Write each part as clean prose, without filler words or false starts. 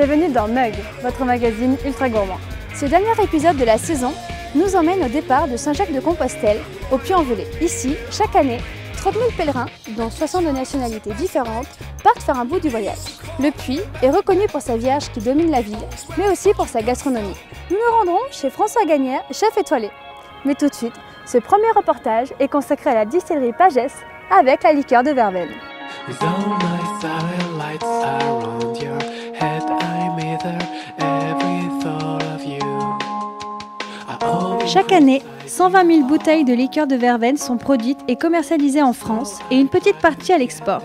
Bienvenue dans Mug, votre magazine ultra gourmand. Ce dernier épisode de la saison nous emmène au départ de Saint-Jacques-de-Compostelle, au Puy-en-Velay. Ici, chaque année, 30 000 pèlerins, dont 60 de nationalités différentes, partent faire un bout du voyage. Le Puy est reconnu pour sa vierge qui domine la ville, mais aussi pour sa gastronomie. Nous nous rendrons chez François Gagnère, chef étoilé. Mais tout de suite, ce premier reportage est consacré à la distillerie Pagès avec la liqueur de verveine. Chaque année, 120 000 bouteilles de liqueur de verveine sont produites et commercialisées en France et une petite partie à l'export.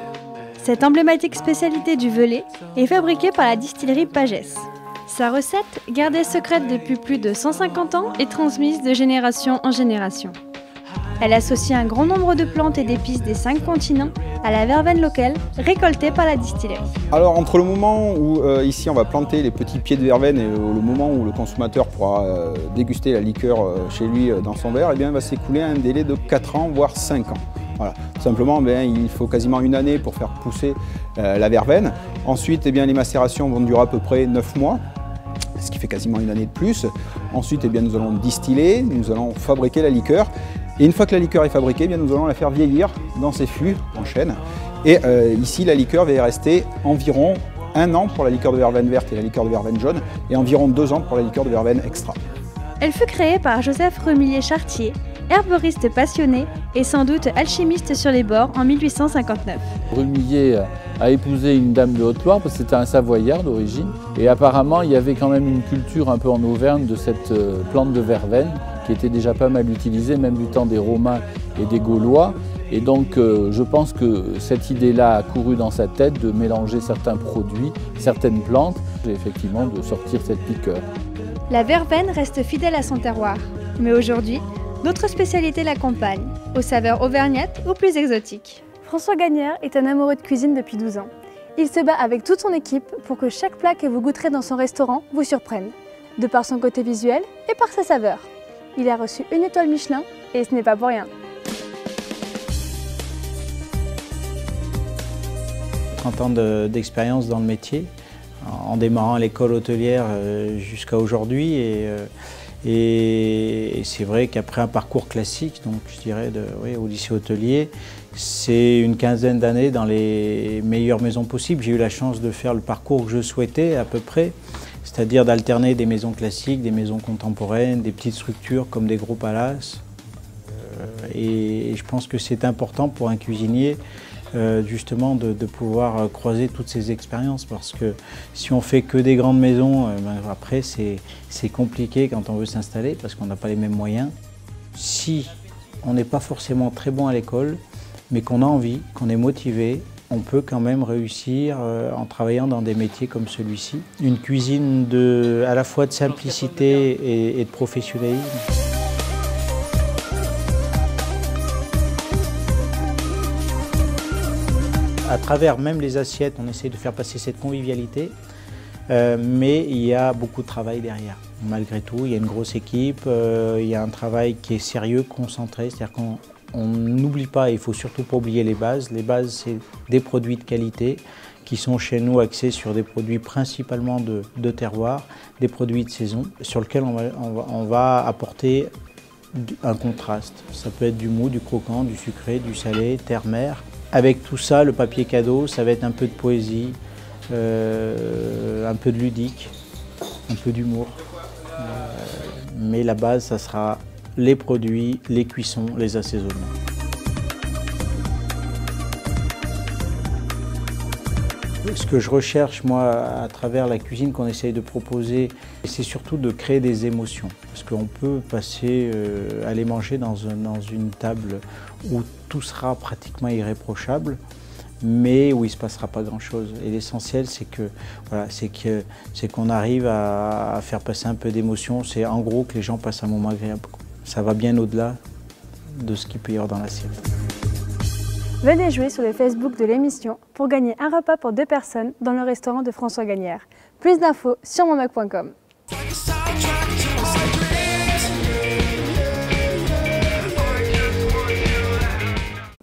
Cette emblématique spécialité du Velay est fabriquée par la distillerie Pagès. Sa recette, gardée secrète depuis plus de 150 ans, est transmise de génération en génération. Elle associe un grand nombre de plantes et d'épices des 5 continents à la verveine locale récoltée par la distillerie. Alors entre le moment où ici on va planter les petits pieds de verveine et le moment où le consommateur pourra déguster la liqueur chez lui dans son verre, eh bien, va s'écouler un délai de 4 ans voire 5 ans. Voilà. Tout simplement, il faut quasiment une année pour faire pousser la verveine. Ensuite, les macérations vont durer à peu près 9 mois. Ce qui fait quasiment une année de plus. Ensuite, nous allons distiller, nous allons fabriquer la liqueur. Et une fois que la liqueur est fabriquée, nous allons la faire vieillir dans ces fûts en chêne. Et ici, la liqueur va y rester environ 1 an pour la liqueur de verveine verte et la liqueur de verveine jaune, et environ 2 ans pour la liqueur de verveine extra. Elle fut créée par Joseph Remillier-Chartier, herboriste passionné et sans doute alchimiste sur les bords en 1859. Remillier a épousé une dame de Haute-Loire parce que c'était un Savoyard d'origine. Et apparemment, il y avait quand même une culture un peu en Auvergne de cette plante de verveine qui était déjà pas mal utilisée, même du temps des Romains et des Gaulois. Et donc, je pense que cette idée-là a couru dans sa tête de mélanger certains produits, certaines plantes, et effectivement de sortir cette liqueur. La verveine reste fidèle à son terroir, mais aujourd'hui, d'autres spécialités l'accompagnent, aux saveurs auvergnates ou plus exotiques. François Gagnère est un amoureux de cuisine depuis 12 ans. Il se bat avec toute son équipe pour que chaque plat que vous goûterez dans son restaurant vous surprenne, de par son côté visuel et par sa saveur. Il a reçu une étoile Michelin et ce n'est pas pour rien. 30 ans d'expérience dans le métier, en démarrant à l'école hôtelière jusqu'à aujourd'hui. Et c'est vrai qu'après un parcours classique, donc je dirais au lycée hôtelier, c'est une quinzaine d'années dans les meilleures maisons possibles. J'ai eu la chance de faire le parcours que je souhaitais à peu près, c'est-à-dire d'alterner des maisons classiques, des maisons contemporaines, des petites structures comme des gros palaces. Et je pense que c'est important pour un cuisinier justement de pouvoir croiser toutes ces expériences, parce que si on fait que des grandes maisons, après c'est compliqué quand on veut s'installer parce qu'on n'a pas les mêmes moyens. Si on n'est pas forcément très bon à l'école, mais qu'on a envie, qu'on est motivé, on peut quand même réussir en travaillant dans des métiers comme celui-ci. Une cuisine à la fois de simplicité et de professionnalisme. À travers même les assiettes, on essaie de faire passer cette convivialité, mais il y a beaucoup de travail derrière. Malgré tout, il y a une grosse équipe, il y a un travail qui est sérieux, concentré, c'est-à-dire qu'on n'oublie pas, il ne faut surtout pas oublier les bases. Les bases, c'est des produits de qualité qui sont chez nous axés sur des produits principalement de terroir, des produits de saison, sur lesquels on va apporter un contraste. Ça peut être du mou, du croquant, du sucré, du salé, terre-mer. Avec tout ça, le papier cadeau, ça va être un peu de poésie, un peu de ludique, un peu d'humour. Mais la base, ça sera les produits, les cuissons, les assaisonnements. Ce que je recherche, moi, à travers la cuisine qu'on essaye de proposer, c'est surtout de créer des émotions. Parce qu'on peut passer, aller manger dans une table où tout sera pratiquement irréprochable, mais où il ne se passera pas grand-chose. Et l'essentiel, c'est qu'on arrive à faire passer un peu d'émotion. C'est en gros que les gens passent un moment agréable. Ça va bien au-delà de ce qu'il peut y avoir dans l'assiette. Venez jouer sur le Facebook de l'émission pour gagner un repas pour 2 personnes dans le restaurant de François Gagnère. Plus d'infos sur monmug.com.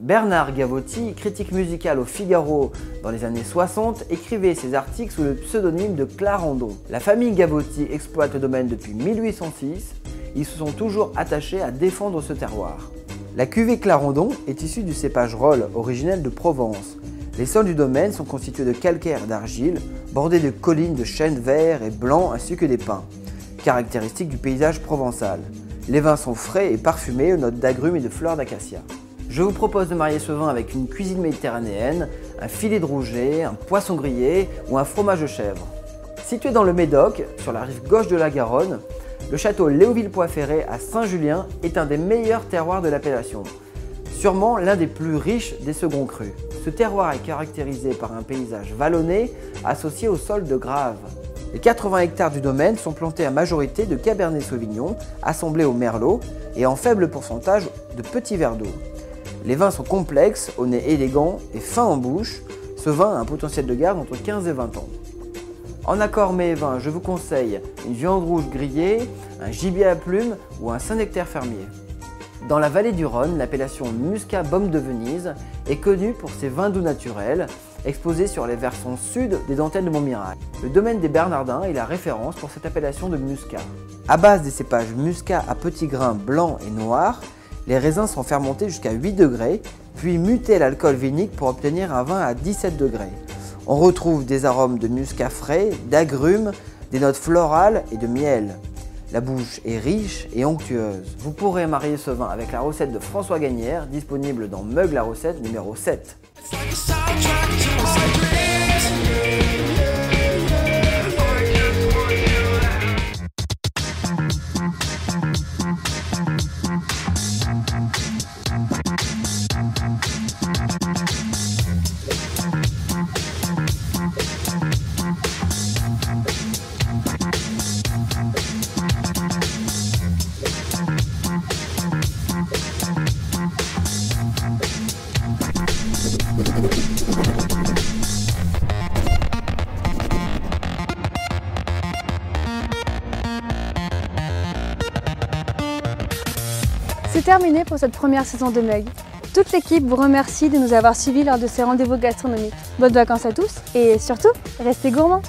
Bernard Gavotti, critique musical au Figaro dans les années 60, écrivait ses articles sous le pseudonyme de Clarendon. La famille Gavotti exploite le domaine depuis 1806. Ils se sont toujours attachés à défendre ce terroir. La cuvée Clarendon est issue du cépage Rolle, originel de Provence. Les sols du domaine sont constitués de calcaire et d'argile, bordés de collines de chênes verts et blancs ainsi que des pins, caractéristiques du paysage provençal. Les vins sont frais et parfumés aux notes d'agrumes et de fleurs d'acacia. Je vous propose de marier ce vin avec une cuisine méditerranéenne, un filet de rouget, un poisson grillé ou un fromage de chèvre. Situé dans le Médoc, sur la rive gauche de la Garonne, le château Léoville-Poix-Ferré à Saint-Julien est un des meilleurs terroirs de l'appellation, sûrement l'un des plus riches des seconds crus. Ce terroir est caractérisé par un paysage vallonné associé au sol de grave. Les 80 hectares du domaine sont plantés à majorité de Cabernet Sauvignon, assemblés au Merlot et en faible pourcentage de petits verres d'eau. Les vins sont complexes, au nez élégant et fin en bouche. Ce vin a un potentiel de garde entre 15 et 20 ans. En accord mets et vins, je vous conseille une viande rouge grillée, un gibier à plumes ou un Saint-Nectaire fermier. Dans la vallée du Rhône, l'appellation Muscat Baume de Venise est connue pour ses vins doux naturels, exposés sur les versants sud des dentelles de Montmirail. Le domaine des Bernardins est la référence pour cette appellation de muscat. À base des cépages muscat à petits grains blancs et noirs, les raisins sont fermentés jusqu'à 8 degrés, puis mutés à l'alcool vinique pour obtenir un vin à 17 degrés. On retrouve des arômes de muscat frais, d'agrumes, des notes florales et de miel. La bouche est riche et onctueuse. Vous pourrez marier ce vin avec la recette de François Gagnère, disponible dans Meug la recette numéro 7. C'est terminé pour cette première saison de Meug. Toute l'équipe vous remercie de nous avoir suivis lors de ces rendez-vous gastronomiques. Bonnes vacances à tous et surtout, restez gourmands!